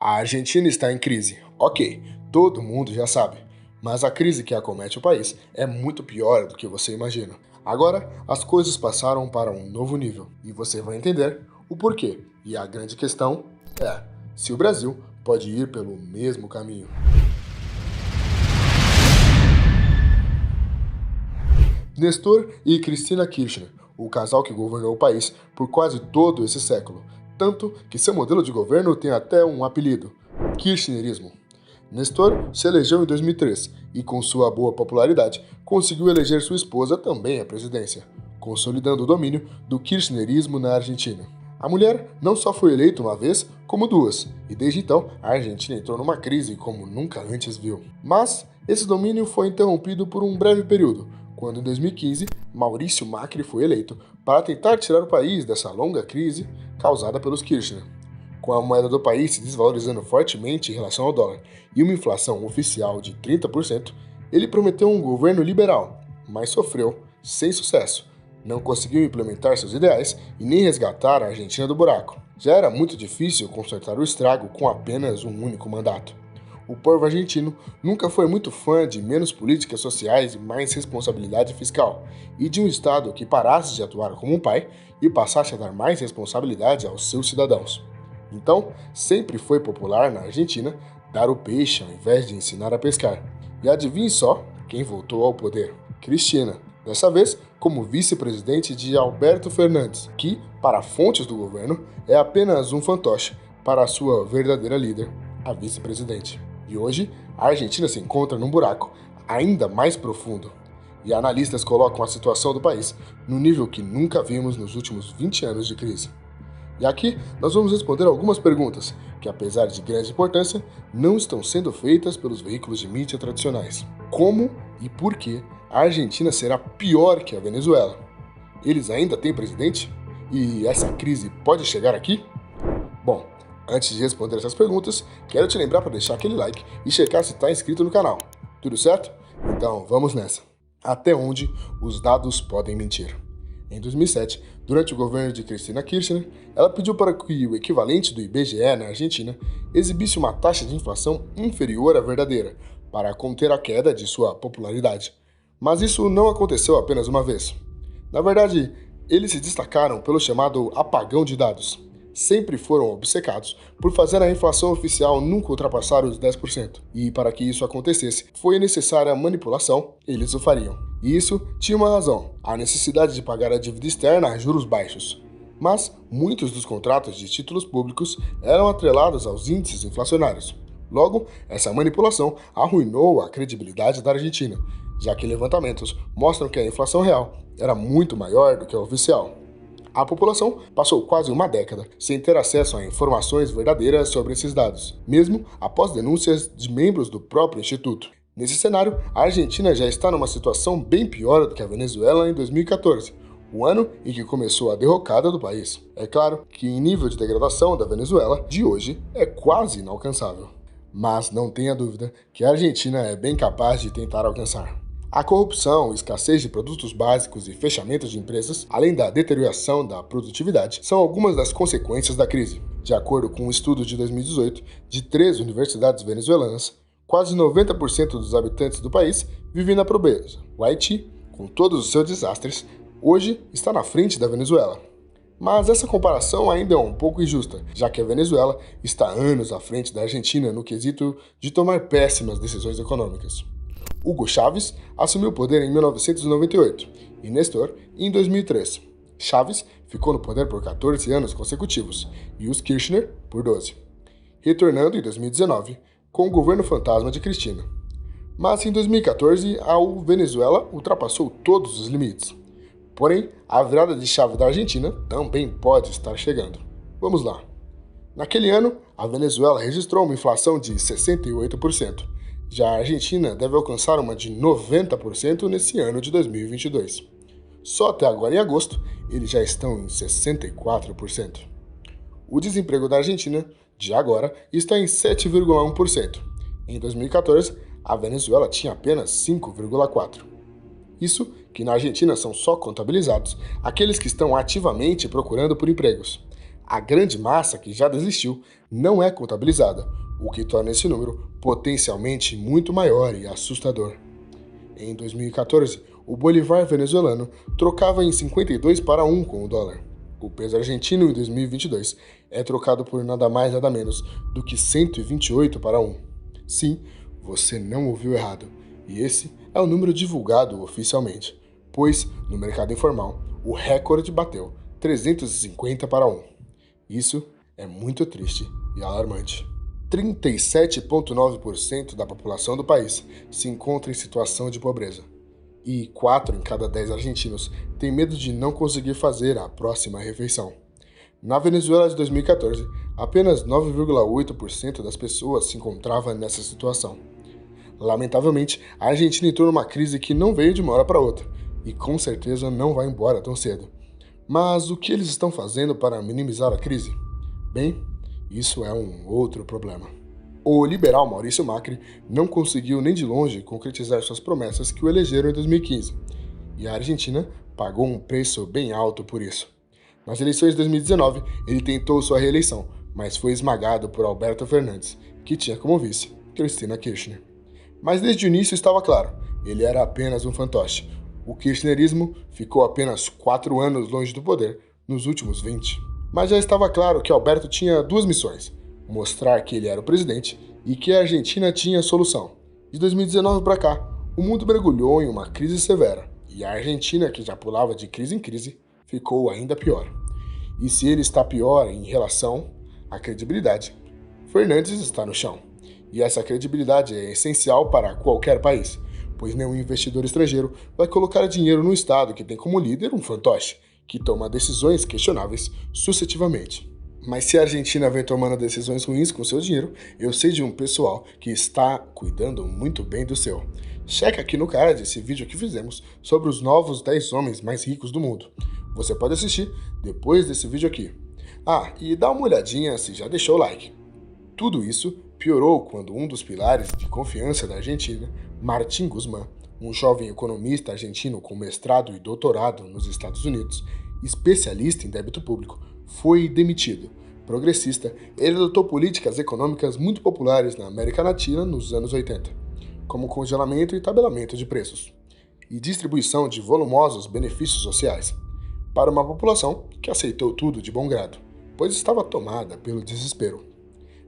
A Argentina está em crise. Ok, todo mundo já sabe. Mas a crise que acomete o país é muito pior do que você imagina. Agora, as coisas passaram para um novo nível e você vai entender o porquê. E a grande questão é se o Brasil pode ir pelo mesmo caminho. Nestor e Cristina Kirchner, o casal que governou o país por quase todo esse século, tanto que seu modelo de governo tem até um apelido: Kirchnerismo. Nestor se elegeu em 2003 e, com sua boa popularidade, conseguiu eleger sua esposa também à presidência, consolidando o domínio do kirchnerismo na Argentina. A mulher não só foi eleita uma vez, como duas, e desde então a Argentina entrou numa crise como nunca antes viu. Mas esse domínio foi interrompido por um breve período, quando em 2015 Maurício Macri foi eleito para tentar tirar o país dessa longa crise causada pelos Kirchner. Com a moeda do país se desvalorizando fortemente em relação ao dólar e uma inflação oficial de 30%, ele prometeu um governo liberal, mas sofreu, sem sucesso. Não conseguiu implementar seus ideais e nem resgatar a Argentina do buraco. Já era muito difícil consertar o estrago com apenas um único mandato. O povo argentino nunca foi muito fã de menos políticas sociais e mais responsabilidade fiscal, e de um Estado que parasse de atuar como um pai e passasse a dar mais responsabilidade aos seus cidadãos. Então, sempre foi popular na Argentina dar o peixe ao invés de ensinar a pescar. E adivinhe só quem voltou ao poder: Cristina, dessa vez como vice-presidente de Alberto Fernandes, que, para fontes do governo, é apenas um fantoche para a sua verdadeira líder, a vice-presidente. E hoje, a Argentina se encontra num buraco ainda mais profundo. E analistas colocam a situação do país no nível que nunca vimos nos últimos 20 anos de crise. E aqui nós vamos responder algumas perguntas que, apesar de grande importância, não estão sendo feitas pelos veículos de mídia tradicionais. Como e por que a Argentina será pior que a Venezuela? Eles ainda têm presidente? E essa crise pode chegar aqui? Bom, antes de responder essas perguntas, quero te lembrar para deixar aquele like e checar se está inscrito no canal. Tudo certo? Então vamos nessa. Até onde os dados podem mentir? Em 2007, durante o governo de Cristina Kirchner, ela pediu para que o equivalente do IBGE na Argentina exibisse uma taxa de inflação inferior à verdadeira, para conter a queda de sua popularidade. Mas isso não aconteceu apenas uma vez. Na verdade, eles se destacaram pelo chamado apagão de dados. Sempre foram obcecados por fazer a inflação oficial nunca ultrapassar os 10%. E para que isso acontecesse, foi necessária a manipulação, eles o fariam. E isso tinha uma razão: a necessidade de pagar a dívida externa a juros baixos. Mas muitos dos contratos de títulos públicos eram atrelados aos índices inflacionários. Logo, essa manipulação arruinou a credibilidade da Argentina, já que levantamentos mostram que a inflação real era muito maior do que a oficial. A população passou quase uma década sem ter acesso a informações verdadeiras sobre esses dados, mesmo após denúncias de membros do próprio instituto. Nesse cenário, a Argentina já está numa situação bem pior do que a Venezuela em 2014, o ano em que começou a derrocada do país. É claro que em nível de degradação da Venezuela de hoje é quase inalcançável. Mas não tenha dúvida que a Argentina é bem capaz de tentar alcançar. A corrupção, escassez de produtos básicos e fechamentos de empresas, além da deterioração da produtividade, são algumas das consequências da crise. De acordo com um estudo de 2018 de 3 universidades venezuelanas, quase 90% dos habitantes do país vivem na pobreza. O Haiti, com todos os seus desastres, hoje está na frente da Venezuela. Mas essa comparação ainda é um pouco injusta, já que a Venezuela está anos à frente da Argentina no quesito de tomar péssimas decisões econômicas. Hugo Chávez assumiu o poder em 1998 e Nestor em 2003. Chávez ficou no poder por 14 anos consecutivos e os Kirchner por 12, retornando em 2019 com o governo fantasma de Cristina. Mas em 2014, a Venezuela ultrapassou todos os limites. Porém, a virada de chave da Argentina também pode estar chegando. Vamos lá. Naquele ano, a Venezuela registrou uma inflação de 68%. Já a Argentina deve alcançar uma de 90% nesse ano de 2022. Só até agora em agosto, eles já estão em 64%. O desemprego da Argentina, de agora, está em 7,1%. Em 2014, a Venezuela tinha apenas 5,4%. Isso que na Argentina são só contabilizados aqueles que estão ativamente procurando por empregos. A grande massa que já desistiu não é contabilizada, o que torna esse número potencialmente muito maior e assustador. Em 2014, o bolívar venezuelano trocava em 52 para 1 com o dólar. O peso argentino em 2022 é trocado por nada mais nada menos do que 128 para 1. Sim, você não ouviu errado, e esse é o número divulgado oficialmente, pois, no mercado informal, o recorde bateu 350 para 1. Isso é muito triste e alarmante. 37,9% da população do país se encontra em situação de pobreza. E 4 em cada 10 argentinos têm medo de não conseguir fazer a próxima refeição. Na Venezuela de 2014, apenas 9,8% das pessoas se encontrava nessa situação. Lamentavelmente, a Argentina entrou numa crise que não veio de uma hora para outra, e com certeza não vai embora tão cedo. Mas o que eles estão fazendo para minimizar a crise? Bem, isso é um outro problema. O liberal Maurício Macri não conseguiu nem de longe concretizar suas promessas que o elegeram em 2015, e a Argentina pagou um preço bem alto por isso. Nas eleições de 2019, ele tentou sua reeleição, mas foi esmagado por Alberto Fernandes, que tinha como vice Cristina Kirchner. Mas desde o início estava claro, ele era apenas um fantoche. O kirchnerismo ficou apenas 4 anos longe do poder nos últimos 20. Mas já estava claro que Alberto tinha 2 missões: mostrar que ele era o presidente e que a Argentina tinha solução. De 2019 para cá, o mundo mergulhou em uma crise severa, e a Argentina, que já pulava de crise em crise, ficou ainda pior. E se ele está pior em relação à credibilidade, Fernandes está no chão. E essa credibilidade é essencial para qualquer país, pois nenhum investidor estrangeiro vai colocar dinheiro no Estado que tem como líder um fantoche, que toma decisões questionáveis sucessivamente. Mas se a Argentina vem tomando decisões ruins com seu dinheiro, eu sei de um pessoal que está cuidando muito bem do seu. Checa aqui no card esse vídeo que fizemos sobre os novos 10 homens mais ricos do mundo. Você pode assistir depois desse vídeo aqui. Ah, e dá uma olhadinha se já deixou o like. Tudo isso piorou quando um dos pilares de confiança da Argentina, Martín Guzmán, um jovem economista argentino com mestrado e doutorado nos Estados Unidos, especialista em débito público, foi demitido. Progressista, ele adotou políticas econômicas muito populares na América Latina nos anos 80, como congelamento e tabelamento de preços, e distribuição de volumosos benefícios sociais, para uma população que aceitou tudo de bom grado, pois estava tomada pelo desespero.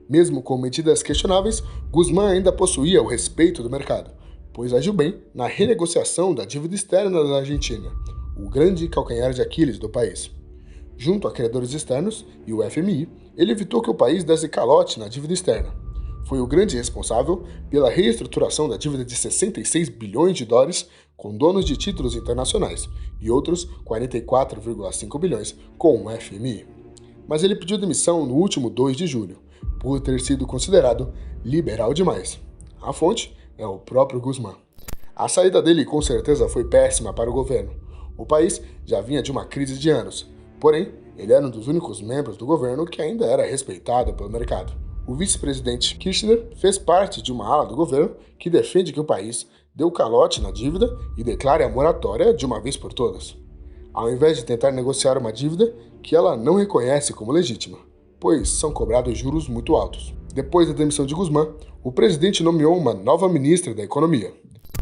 Mesmo com medidas questionáveis, Guzmán ainda possuía o respeito do mercado, pois agiu bem na renegociação da dívida externa da Argentina, o grande calcanhar de Aquiles do país. Junto a credores externos e o FMI, ele evitou que o país desse calote na dívida externa. Foi o grande responsável pela reestruturação da dívida de 66 bilhões de dólares com donos de títulos internacionais e outros 44,5 bilhões com o FMI. Mas ele pediu demissão no último 2 de julho, por ter sido considerado liberal demais. A fonte é o próprio Guzmán. A saída dele com certeza foi péssima para o governo. O país já vinha de uma crise de anos, porém, ele era um dos únicos membros do governo que ainda era respeitado pelo mercado. O vice-presidente Kirchner fez parte de uma ala do governo que defende que o país dê o calote na dívida e declare a moratória de uma vez por todas, ao invés de tentar negociar uma dívida que ela não reconhece como legítima, pois são cobrados juros muito altos. Depois da demissão de Guzmán, o presidente nomeou uma nova ministra da Economia,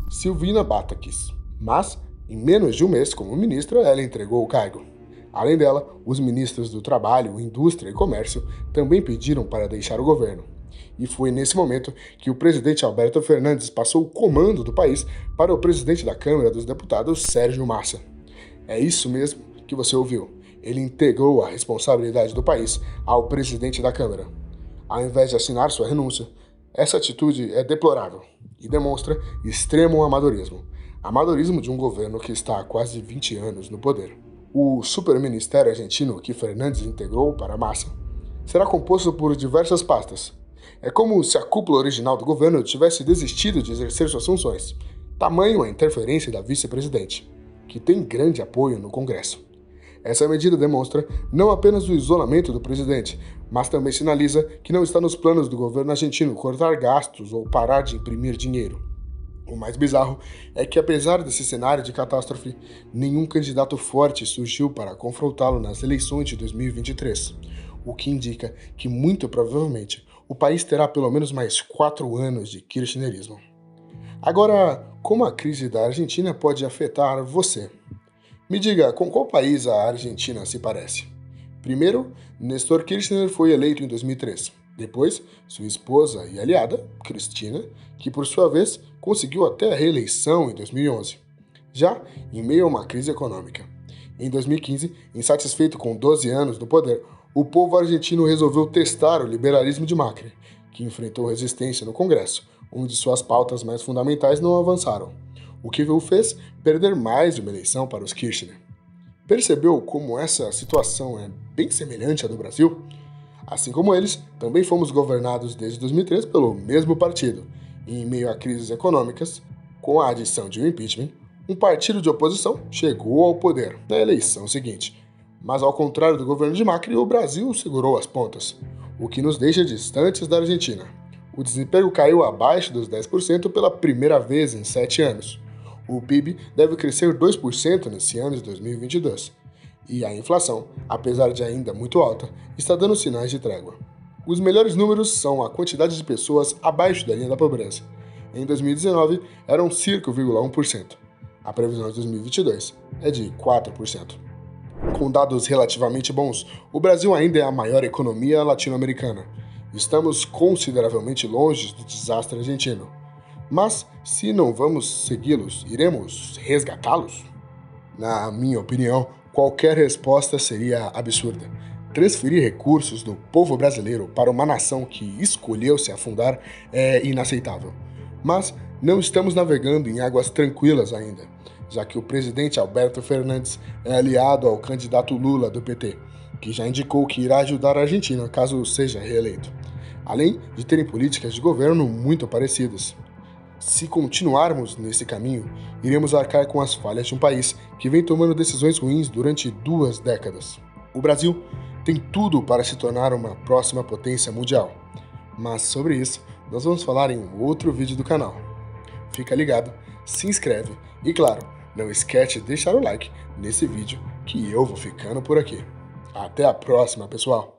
Silvina Batakis, mas, em menos de um mês como ministra, ela entregou o cargo. Além dela, os ministros do Trabalho, Indústria e Comércio também pediram para deixar o governo. E foi nesse momento que o presidente Alberto Fernandes passou o comando do país para o presidente da Câmara dos Deputados, Sérgio Massa. É isso mesmo que você ouviu. Ele integrou a responsabilidade do país ao presidente da Câmara. Ao invés de assinar sua renúncia, essa atitude é deplorável e demonstra extremo amadorismo. Amadorismo de um governo que está há quase 20 anos no poder. O superministério argentino que Fernandes integrou para a Massa será composto por diversas pastas. É como se a cúpula original do governo tivesse desistido de exercer suas funções, tamanho a interferência da vice-presidente, que tem grande apoio no Congresso. Essa medida demonstra não apenas o isolamento do presidente, mas também sinaliza que não está nos planos do governo argentino cortar gastos ou parar de imprimir dinheiro. O mais bizarro é que, apesar desse cenário de catástrofe, nenhum candidato forte surgiu para confrontá-lo nas eleições de 2023. o que indica que muito provavelmente o país terá pelo menos mais 4 anos de kirchnerismo. Agora, como a crise da Argentina pode afetar você? Me diga, com qual país a Argentina se parece? Primeiro, Néstor Kirchner foi eleito em 2003. Depois, sua esposa e aliada, Cristina, que por sua vez conseguiu até a reeleição em 2011. Já em meio a uma crise econômica. Em 2015, insatisfeito com 12 anos no poder, o povo argentino resolveu testar o liberalismo de Macri, que enfrentou resistência no Congresso, onde suas pautas mais fundamentais não avançaram, o que o fez perder mais uma eleição para os Kirchner. Percebeu como essa situação é bem semelhante à do Brasil? Assim como eles, também fomos governados desde 2003 pelo mesmo partido, e em meio a crises econômicas, com a adição de um impeachment, um partido de oposição chegou ao poder na eleição seguinte. Mas ao contrário do governo de Macri, o Brasil segurou as pontas, o que nos deixa distantes da Argentina. O desemprego caiu abaixo dos 10% pela primeira vez em 7 anos. O PIB deve crescer 2% nesse ano de 2022. E a inflação, apesar de ainda muito alta, está dando sinais de trégua. Os melhores números são a quantidade de pessoas abaixo da linha da pobreza. Em 2019, eram 5,1%. A previsão de 2022 é de 4%. Com dados relativamente bons, o Brasil ainda é a maior economia latino-americana. Estamos consideravelmente longe do desastre argentino. Mas, se não vamos segui-los, iremos resgatá-los? Na minha opinião, qualquer resposta seria absurda. Transferir recursos do povo brasileiro para uma nação que escolheu se afundar é inaceitável. Mas não estamos navegando em águas tranquilas ainda, já que o presidente Alberto Fernandes é aliado ao candidato Lula do PT, que já indicou que irá ajudar a Argentina caso seja reeleito, além de terem políticas de governo muito parecidas. Se continuarmos nesse caminho, iremos arcar com as falhas de um país que vem tomando decisões ruins durante 2 décadas. O Brasil tem tudo para se tornar uma próxima potência mundial, mas sobre isso nós vamos falar em um outro vídeo do canal. Fica ligado, se inscreve e, claro, não esquece de deixar o like nesse vídeo que eu vou ficando por aqui. Até a próxima, pessoal!